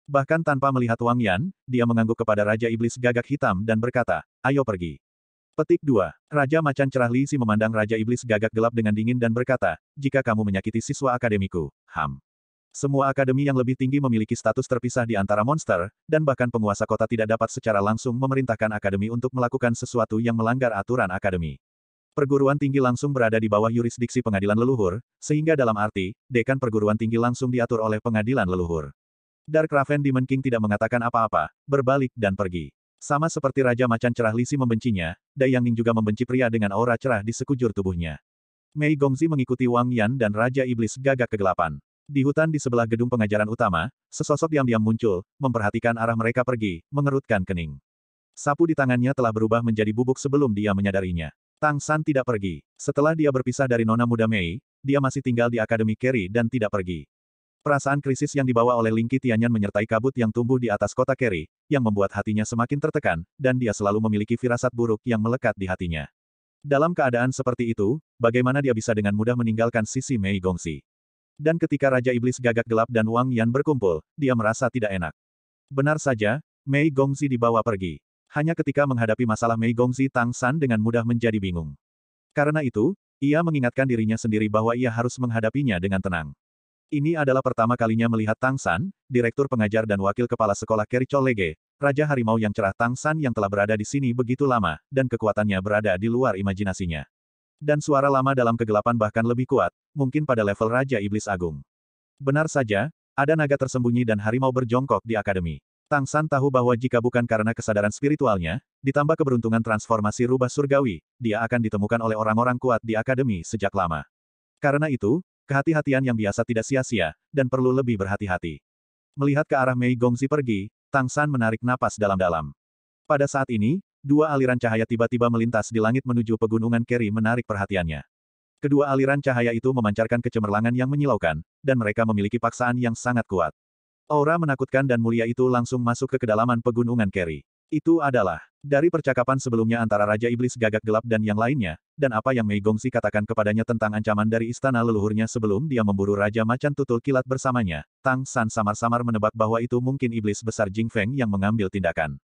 Speaker 1: Bahkan tanpa melihat Wang Yan, dia mengangguk kepada Raja Iblis Gagak Hitam dan berkata, ayo pergi. Petik 2. Raja Macan Cerah Li Si memandang Raja Iblis Gagak Gelap dengan dingin dan berkata, jika kamu menyakiti siswa akademiku, Semua akademi yang lebih tinggi memiliki status terpisah di antara monster, dan bahkan penguasa kota tidak dapat secara langsung memerintahkan akademi untuk melakukan sesuatu yang melanggar aturan akademi. Perguruan tinggi langsung berada di bawah yurisdiksi pengadilan leluhur, sehingga dalam arti, dekan perguruan tinggi langsung diatur oleh pengadilan leluhur. Dark Raven Demon King tidak mengatakan apa-apa, berbalik dan pergi. Sama seperti Raja Macan Cerah Li Si membencinya, Dai Yangning juga membenci pria dengan aura cerah di sekujur tubuhnya. Mei Gongzi mengikuti Wang Yan dan Raja Iblis Gagak Kegelapan. Di hutan di sebelah gedung pengajaran utama, sesosok diam-diam muncul, memperhatikan arah mereka pergi, mengerutkan kening. Sapu di tangannya telah berubah menjadi bubuk sebelum dia menyadarinya. Tang San tidak pergi. Setelah dia berpisah dari Nona Muda Mei, dia masih tinggal di Akademi Kerry dan tidak pergi. Perasaan krisis yang dibawa oleh Ling Qi Tianyan menyertai kabut yang tumbuh di atas kota Kerry, yang membuat hatinya semakin tertekan, dan dia selalu memiliki firasat buruk yang melekat di hatinya. Dalam keadaan seperti itu, bagaimana dia bisa dengan mudah meninggalkan sisi Mei Gongzi? Dan ketika Raja Iblis Gagak Gelap dan Wang Yan berkumpul, dia merasa tidak enak. Benar saja, Mei Gongzi dibawa pergi. Hanya ketika menghadapi masalah Mei Gongzi, Tang San dengan mudah menjadi bingung. Karena itu, ia mengingatkan dirinya sendiri bahwa ia harus menghadapinya dengan tenang. Ini adalah pertama kalinya melihat Tang San, direktur pengajar dan wakil kepala sekolah Kerry Cholege, Raja Harimau yang cerah Tang San yang telah berada di sini begitu lama, dan kekuatannya berada di luar imajinasinya. Dan suara lama dalam kegelapan bahkan lebih kuat, mungkin pada level Raja Iblis Agung. Benar saja, ada naga tersembunyi dan harimau berjongkok di akademi. Tang San tahu bahwa jika bukan karena kesadaran spiritualnya, ditambah keberuntungan transformasi rubah surgawi, dia akan ditemukan oleh orang-orang kuat di akademi sejak lama. Karena itu, kehati-hatian yang biasa tidak sia-sia, dan perlu lebih berhati-hati. Melihat ke arah Mei Gongzi pergi, Tang San menarik napas dalam-dalam. Pada saat ini, dua aliran cahaya tiba-tiba melintas di langit menuju pegunungan Kerry menarik perhatiannya. Kedua aliran cahaya itu memancarkan kecemerlangan yang menyilaukan, dan mereka memiliki paksaan yang sangat kuat. Aura menakutkan dan mulia itu langsung masuk ke kedalaman pegunungan Kerry. Itu adalah, dari percakapan sebelumnya antara Raja Iblis Gagak Gelap dan yang lainnya, dan apa yang Mei Gongzi katakan kepadanya tentang ancaman dari istana leluhurnya sebelum dia memburu Raja Macan Tutul Kilat bersamanya, Tang San samar-samar menebak bahwa itu mungkin iblis besar Jing Feng yang mengambil tindakan.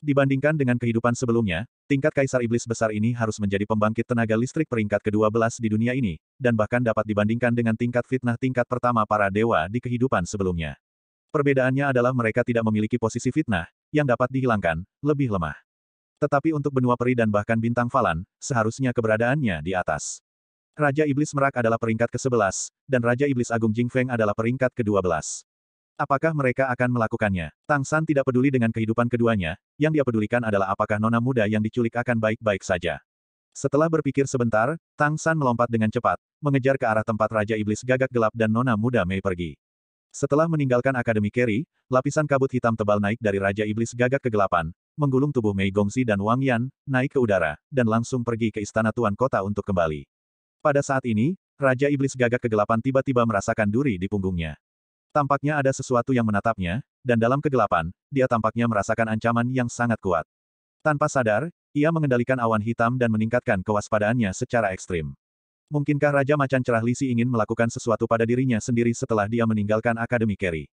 Speaker 1: Dibandingkan dengan kehidupan sebelumnya, tingkat Kaisar Iblis besar ini harus menjadi pembangkit tenaga listrik peringkat ke-12 di dunia ini, dan bahkan dapat dibandingkan dengan tingkat fitnah tingkat pertama para dewa di kehidupan sebelumnya. Perbedaannya adalah mereka tidak memiliki posisi fitnah, yang dapat dihilangkan, lebih lemah. Tetapi untuk benua peri dan bahkan bintang Falan, seharusnya keberadaannya di atas. Raja Iblis Merak adalah peringkat ke-11, dan Raja Iblis Agung Jingfeng adalah peringkat ke-12. Apakah mereka akan melakukannya? Tang San tidak peduli dengan kehidupan keduanya, yang dia pedulikan adalah apakah nona muda yang diculik akan baik-baik saja. Setelah berpikir sebentar, Tang San melompat dengan cepat, mengejar ke arah tempat Raja Iblis Gagak Gelap dan nona muda Mei pergi. Setelah meninggalkan Akademi Carry, lapisan kabut hitam tebal naik dari Raja Iblis Gagak Kegelapan, menggulung tubuh Mei Gongxi dan Wang Yan, naik ke udara, dan langsung pergi ke Istana Tuan Kota untuk kembali. Pada saat ini, Raja Iblis Gagak Kegelapan tiba-tiba merasakan duri di punggungnya. Tampaknya ada sesuatu yang menatapnya, dan dalam kegelapan, dia tampaknya merasakan ancaman yang sangat kuat. Tanpa sadar, ia mengendalikan awan hitam dan meningkatkan kewaspadaannya secara ekstrim. Mungkinkah Raja Macan Cerah Lisi ingin melakukan sesuatu pada dirinya sendiri setelah dia meninggalkan Akademi Carry?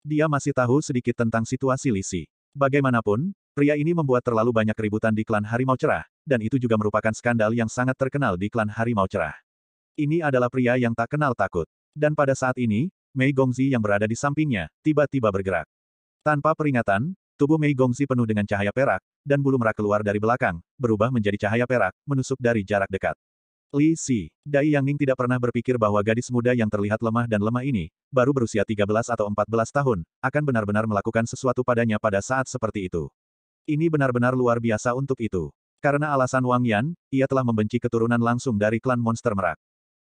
Speaker 1: Dia masih tahu sedikit tentang situasi Lisi. Bagaimanapun, pria ini membuat terlalu banyak keributan di klan Harimau Cerah, dan itu juga merupakan skandal yang sangat terkenal di klan Harimau Cerah. Ini adalah pria yang tak kenal takut. Dan pada saat ini, Mei Gongxi yang berada di sampingnya, tiba-tiba bergerak. Tanpa peringatan, tubuh Mei Gongxi penuh dengan cahaya perak, dan bulu merak keluar dari belakang, berubah menjadi cahaya perak, menusuk dari jarak dekat. Li Si, Dai Yangning tidak pernah berpikir bahwa gadis muda yang terlihat lemah dan lemah ini, baru berusia 13 atau 14 tahun, akan benar-benar melakukan sesuatu padanya pada saat seperti itu. Ini benar-benar luar biasa untuk itu. Karena alasan Wang Yan, ia telah membenci keturunan langsung dari klan monster merak.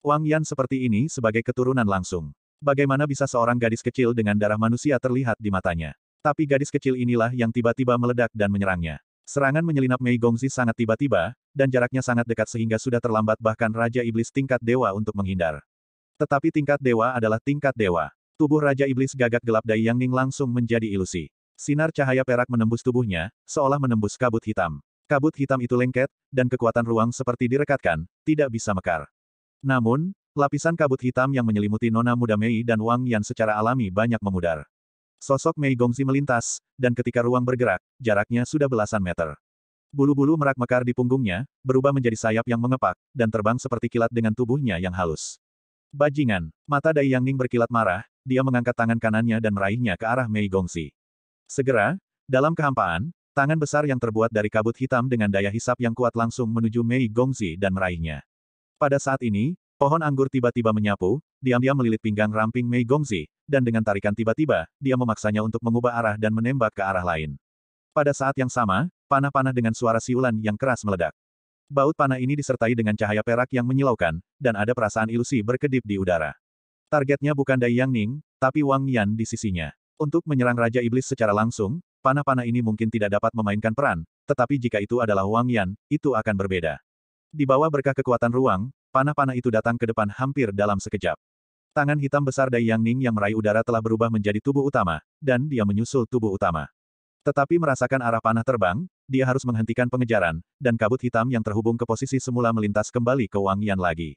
Speaker 1: Wang Yan seperti ini sebagai keturunan langsung. Bagaimana bisa seorang gadis kecil dengan darah manusia terlihat di matanya? Tapi gadis kecil inilah yang tiba-tiba meledak dan menyerangnya. Serangan menyelinap Mei Gongxi sangat tiba-tiba, dan jaraknya sangat dekat sehingga sudah terlambat bahkan Raja Iblis tingkat dewa untuk menghindar. Tetapi tingkat dewa adalah tingkat dewa. Tubuh Raja Iblis Gagak Gelap Dai Yangning langsung menjadi ilusi. Sinar cahaya perak menembus tubuhnya, seolah menembus kabut hitam. Kabut hitam itu lengket, dan kekuatan ruang seperti direkatkan, tidak bisa mekar. Namun, lapisan kabut hitam yang menyelimuti nona muda Mei dan Wang Yan secara alami banyak memudar. Sosok Mei Gongxi melintas, dan ketika ruang bergerak, jaraknya sudah belasan meter. Bulu-bulu merak mekar di punggungnya, berubah menjadi sayap yang mengepak, dan terbang seperti kilat dengan tubuhnya yang halus. Bajingan, mata Dai Yangning berkilat marah, dia mengangkat tangan kanannya dan meraihnya ke arah Mei Gongxi. Segera, dalam kehampaan, tangan besar yang terbuat dari kabut hitam dengan daya hisap yang kuat langsung menuju Mei Gongxi dan meraihnya. Pada saat ini, pohon anggur tiba-tiba menyapu, diam-diam melilit pinggang ramping Mei Gongxi, dan dengan tarikan tiba-tiba, dia memaksanya untuk mengubah arah dan menembak ke arah lain. Pada saat yang sama, panah-panah dengan suara siulan yang keras meledak. Baut panah ini disertai dengan cahaya perak yang menyilaukan, dan ada perasaan ilusi berkedip di udara. Targetnya bukan Dai Yangning, tapi Wang Yan di sisinya. Untuk menyerang Raja Iblis secara langsung, panah-panah ini mungkin tidak dapat memainkan peran, tetapi jika itu adalah Wang Yan, itu akan berbeda. Di bawah berkah kekuatan ruang, panah-panah itu datang ke depan hampir dalam sekejap. Tangan hitam besar Dai Yangning yang meraih udara telah berubah menjadi tubuh utama, dan dia menyusul tubuh utama. Tetapi merasakan arah panah terbang, dia harus menghentikan pengejaran, dan kabut hitam yang terhubung ke posisi semula melintas kembali ke Wang Yan lagi.